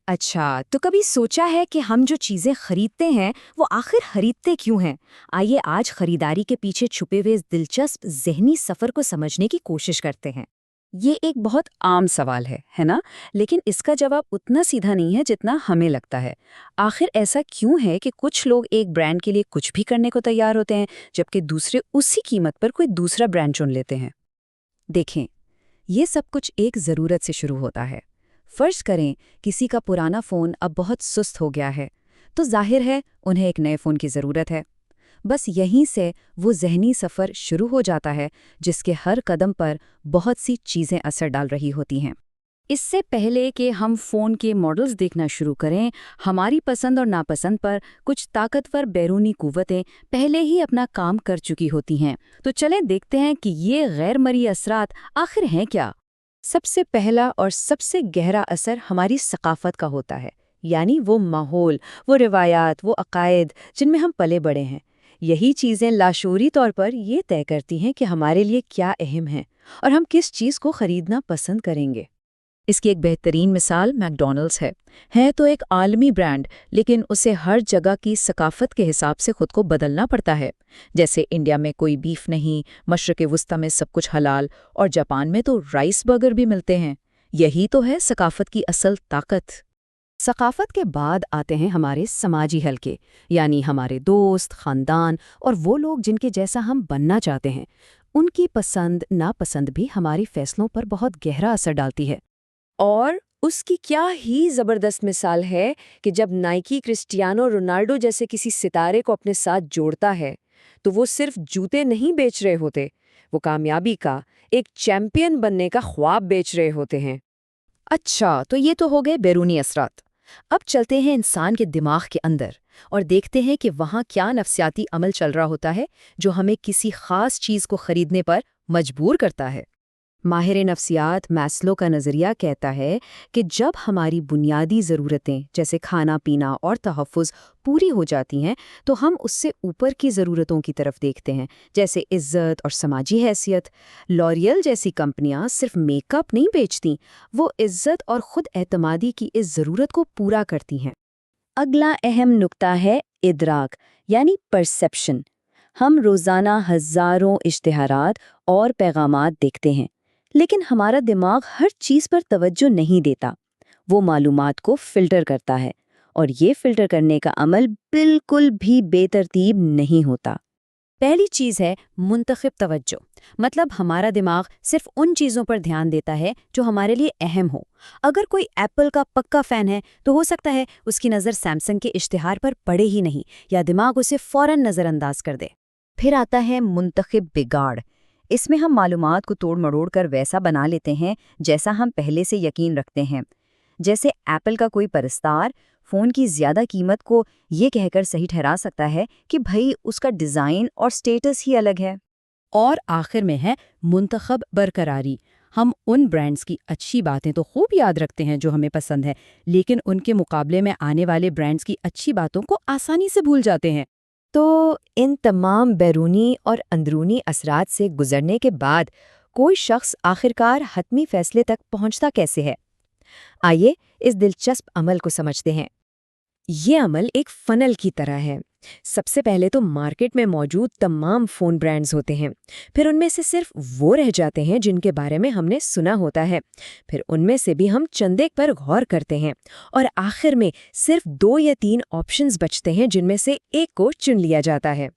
اچھا، تو کبھی سوچا ہے کہ ہم جو چیزیں خریدتے ہیں وہ آخر خریدتے کیوں ہیں؟ آئیے آج خریداری کے پیچھے چھپے ہوئے اس دلچسپ ذہنی سفر کو سمجھنے کی کوشش کرتے ہیں۔ یہ ایک بہت عام سوال ہے نا؟ لیکن اس کا جواب اتنا سیدھا نہیں ہے جتنا ہمیں لگتا ہے۔ آخر ایسا کیوں ہے کہ کچھ لوگ ایک برانڈ کے لیے کچھ بھی کرنے کو تیار ہوتے ہیں، جبکہ دوسرے اسی قیمت پر کوئی دوسرا برانڈ چن لیتے ہیں؟ دیکھیں، یہ سب کچھ ایک ضرورت سے شروع ہوتا ہے۔ فرض کریں کسی کا پرانا فون اب بہت سست ہو گیا ہے، تو ظاہر ہے انہیں ایک نئے فون کی ضرورت ہے۔ بس یہیں سے وہ ذہنی سفر شروع ہو جاتا ہے جس کے ہر قدم پر بہت سی چیزیں اثر ڈال رہی ہوتی ہیں۔ اس سے پہلے کہ ہم فون کے ماڈلز دیکھنا شروع کریں، ہماری پسند اور ناپسند پر کچھ طاقتور بیرونی قوتیں پہلے ہی اپنا کام کر چکی ہوتی ہیں۔ تو چلیں دیکھتے ہیں کہ یہ غیر مرئی اثرات آخر ہیں کیا۔ سب سے پہلا اور سب سے گہرا اثر ہماری ثقافت کا ہوتا ہے، یعنی وہ ماحول، وہ روایات، وہ عقائد جن میں ہم پلے بڑے ہیں۔ یہی چیزیں لاشعوری طور پر یہ طے کرتی ہیں کہ ہمارے لیے کیا اہم ہے اور ہم کس چیز کو خریدنا پسند کریں گے۔ اس کی ایک بہترین مثال میکڈونلڈز ہے تو ایک عالمی برانڈ، لیکن اسے ہر جگہ کی ثقافت کے حساب سے خود کو بدلنا پڑتا ہے۔ جیسے انڈیا میں کوئی بیف نہیں، مشرق وسطی میں سب کچھ حلال، اور جاپان میں تو رائس برگر بھی ملتے ہیں۔ یہی تو ہے ثقافت کی اصل طاقت۔ ثقافت کے بعد آتے ہیں ہمارے سماجی حلقے، یعنی ہمارے دوست، خاندان اور وہ لوگ جن کے جیسا ہم بننا چاہتے ہیں۔ ان کی پسند ناپسند بھی ہماری فیصلوں پر بہت گہرا اثر ڈالتی ہے۔ اور اس کی کیا ہی زبردست مثال ہے کہ جب نائکی کرسٹیانو رونالڈو جیسے کسی ستارے کو اپنے ساتھ جوڑتا ہے تو وہ صرف جوتے نہیں بیچ رہے ہوتے، وہ کامیابی کا، ایک چیمپئن بننے کا خواب بیچ رہے ہوتے ہیں۔ اچھا، تو یہ تو ہو گئے بیرونی اثرات۔ اب چلتے ہیں انسان کے دماغ کے اندر اور دیکھتے ہیں کہ وہاں کیا نفسیاتی عمل چل رہا ہوتا ہے جو ہمیں کسی خاص چیز کو خریدنے پر مجبور کرتا ہے۔ ماہر نفسیات میسلو کا نظریہ کہتا ہے کہ جب ہماری بنیادی ضرورتیں جیسے کھانا پینا اور تحفظ پوری ہو جاتی ہیں تو ہم اس سے اوپر کی ضرورتوں کی طرف دیکھتے ہیں، جیسے عزت اور سماجی حیثیت۔ لوریل جیسی کمپنیاں صرف میک اپ نہیں بیچتیں، وہ عزت اور خود اعتمادی کی اس ضرورت کو پورا کرتی ہیں۔ اگلا اہم نقطہ ہے ادراک، یعنی پرسیپشن۔ ہم روزانہ ہزاروں اشتہارات اور پیغامات دیکھتے ہیں، لیکن ہمارا دماغ ہر چیز پر توجہ نہیں دیتا۔ وہ معلومات کو فلٹر کرتا ہے، اور یہ فلٹر کرنے کا عمل بالکل بھی بے ترتیب نہیں ہوتا۔ پہلی چیز ہے منتخب توجہ، مطلب ہمارا دماغ صرف ان چیزوں پر دھیان دیتا ہے جو ہمارے لیے اہم ہو۔ اگر کوئی ایپل کا پکا فین ہے تو ہو سکتا ہے اس کی نظر سیمسنگ کے اشتہار پر پڑے ہی نہیں، یا دماغ اسے فوراً نظر انداز کر دے۔ پھر آتا ہے منتخب بگاڑ۔ اس میں ہم معلومات کو توڑ مڑوڑ کر ویسا بنا لیتے ہیں جیسا ہم پہلے سے یقین رکھتے ہیں۔ جیسے ایپل کا کوئی پرستار فون کی زیادہ قیمت کو یہ کہہ کر صحیح ٹھہرا سکتا ہے کہ بھئی اس کا ڈیزائن اور سٹیٹس ہی الگ ہے۔ اور آخر میں ہے منتخب برقراری۔ ہم ان برانڈز کی اچھی باتیں تو خوب یاد رکھتے ہیں جو ہمیں پسند ہے، لیکن ان کے مقابلے میں آنے والے برانڈز کی اچھی باتوں کو آسانی سے بھول جاتے ہیں۔ تو ان تمام بیرونی اور اندرونی اثرات سے گزرنے کے بعد کوئی شخص آخرکار حتمی فیصلے تک پہنچتا کیسے ہے؟ آئیے اس دلچسپ عمل کو سمجھتے ہیں۔ یہ عمل ایک فنل کی طرح ہے۔ سب سے پہلے تو مارکیٹ میں موجود تمام فون برانڈز ہوتے ہیں، پھر ان میں سے صرف وہ رہ جاتے ہیں جن کے بارے میں ہم نے سنا ہوتا ہے، پھر ان میں سے بھی ہم چند ایک پر غور کرتے ہیں، اور آخر میں صرف 2 یا 3 آپشنز بچتے ہیں جن میں سے ایک کو چن لیا جاتا ہے۔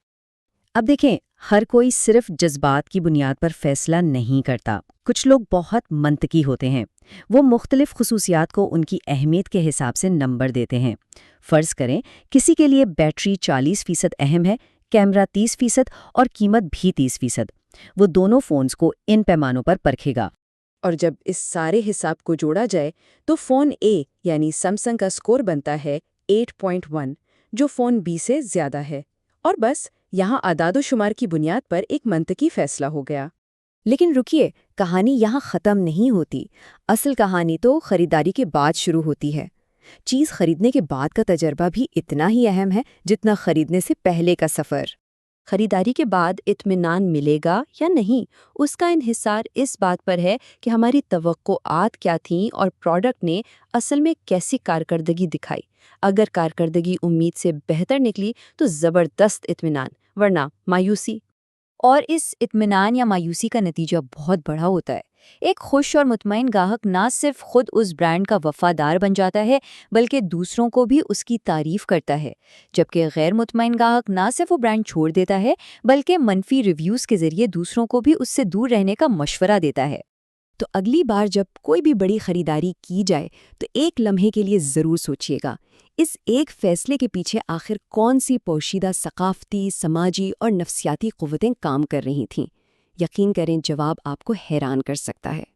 اب دیکھیں، ہر کوئی صرف جذبات کی بنیاد پر فیصلہ نہیں کرتا۔ کچھ لوگ بہت منطقی ہوتے ہیں، وہ مختلف خصوصیات کو ان کی اہمیت کے حساب سے نمبر دیتے ہیں۔ فرض کریں کسی کے لیے بیٹری 40% اہم ہے، کیمرہ 30% اور قیمت بھی 30%۔ وہ دونوں فونز کو ان پیمانوں پر پرکھے گا، اور جب اس سارے حساب کو جوڑا جائے تو فون اے یعنی سیمسنگ کا سکور بنتا ہے 8.1، جو فون بی سے زیادہ ہے، اور بس یہاں اعداد و شمار کی بنیاد پر ایک منطقی فیصلہ ہو گیا۔ لیکن رکیے، کہانی یہاں ختم نہیں ہوتی۔ اصل کہانی تو خریداری کے بعد شروع ہوتی ہے۔ چیز خریدنے کے بعد کا تجربہ بھی اتنا ہی اہم ہے جتنا خریدنے سے پہلے کا سفر۔ خریداری کے بعد اطمینان ملے گا یا نہیں، اس کا انحصار اس بات پر ہے کہ ہماری توقعات کیا تھیں اور پروڈکٹ نے اصل میں کیسی کارکردگی دکھائی۔ اگر کارکردگی امید سے بہتر نکلی تو زبردست اطمینان، ورنہ مایوسی۔ اور اس اطمینان یا مایوسی کا نتیجہ بہت بڑا ہوتا ہے۔ ایک خوش اور مطمئن گاہک نہ صرف خود اس برانڈ کا وفادار بن جاتا ہے بلکہ دوسروں کو بھی اس کی تعریف کرتا ہے، جبکہ غیر مطمئن گاہک نہ صرف وہ برانڈ چھوڑ دیتا ہے بلکہ منفی ریویوز کے ذریعے دوسروں کو بھی اس سے دور رہنے کا مشورہ دیتا ہے۔ تو اگلی بار جب کوئی بھی بڑی خریداری کی جائے تو ایک لمحے کے لیے ضرور سوچیے گا، اس ایک فیصلے کے پیچھے آخر کون سی پوشیدہ ثقافتی، سماجی اور نفسیاتی قوتیں کام کر رہی تھیں۔ یقین کریں جواب آپ کو حیران کر سکتا ہے۔